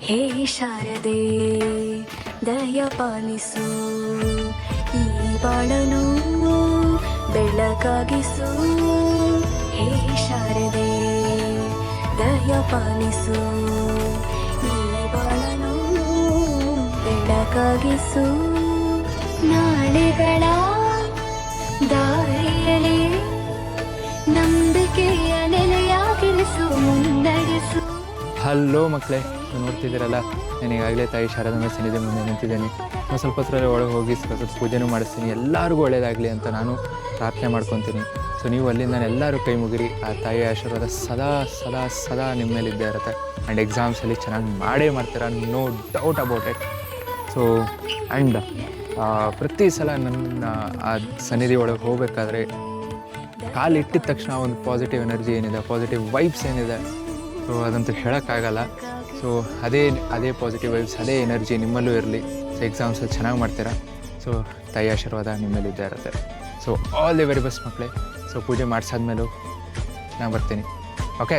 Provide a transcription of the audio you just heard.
ಹೇ ಶಾರದೆ ದಯ ಪಾಲಿಸು, ಈ ಬಾಳನು ಬೆಳಕಾಗಿಸು. ಹೇ ಶಾರದೆ ದಯ ಪಾಲಿಸು, ಈ ಬಾಳನು ಬೆಳಕಾಗಿಸು. ನಾಳೆಗಳ ದಾರಿಯಲ್ಲಿ ನಂಬಿಕೆಯ ನೆಲೆಯಾಗಿರಿಸು, ಮುನ್ನಡೆಸು. ಹಲೋ ಮಕ್ಕಳೇ, ನೋಡ್ತಿದ್ದೀರಲ್ಲ, ನಾನು ಈಗಾಗಲೇ ತಾಯಿ ಶಾರದಾಂಬೆ ಸನ್ನಿಧಿ ಮುಂದೆ ನಿಂತಿದ್ದೀನಿ. ನಾನು ಸ್ವಲ್ಪ ಹೊತ್ತರಲ್ಲಿ ಒಳಗೆ ಹೋಗಿ ಸ್ವಲ್ಪ ಪೂಜೆನೂ ಮಾಡಿಸ್ತೀನಿ. ಎಲ್ಲರಿಗೂ ಒಳ್ಳೆಯದಾಗಲಿ ಅಂತ ನಾನು ಪ್ರಾರ್ಥನೆ ಮಾಡ್ಕೊತೀನಿ. ಸೊ ನೀವು ಅಲ್ಲಿಂದ ಎಲ್ಲರೂ ಕೈ ಮುಗಿರಿ. ಆ ತಾಯಿಯ ಆಶೀರ್ವಾದ ಸದಾ ಸದಾ ಸದಾ ನಿಮ್ಮ ಮೇಲೆ ಇದ್ದೇ ಇರುತ್ತೆ. ಆ್ಯಂಡ್ ಎಕ್ಸಾಮ್ಸಲ್ಲಿ ಚೆನ್ನಾಗಿ ಮಾಡೇ ಮಾಡ್ತೀರಾ, no doubt about it. So and ಪ್ರತಿ ಸಲ ನನ್ನ ಆ ಸನ್ನಿಧಿ ಒಳಗೆ ಹೋಗಬೇಕಾದ್ರೆ ಕಾಲಿಟ್ಟಿದ ತಕ್ಷಣ ಒಂದು ಪಾಸಿಟಿವ್ ಎನರ್ಜಿ ಏನಿದೆ, ಪಾಸಿಟಿವ್ ವೈಬ್ಸ್ ಏನಿದೆ, ಸೊ ಅದಂತೂ ಹೇಳೋಕ್ಕಾಗಲ್ಲ. ಸೊ ಅದೇ ಪಾಸಿಟಿವ್ ವೈಬ್ಸ್, ಅದೇ ಎನರ್ಜಿ ನಿಮ್ಮಲ್ಲೂ ಇರಲಿ. ಸೊ ಎಕ್ಸಾಮ್ಸಲ್ಲಿ ಚೆನ್ನಾಗಿ ಮಾಡ್ತೀರಾ. ಸೊ ತಾಯಿ ಆಶೀರ್ವಾದ ನಿಮ್ಮಲ್ಲಿ ಇದ್ದೇ ಇರುತ್ತೆ. So all the very best ಮಕ್ಕಳೇ. ಸೊ ಪೂಜೆ ಮಾಡಿಸಾದ್ಮೇಲೂ ನಾನು ಬರ್ತೀನಿ. ಓಕೆ.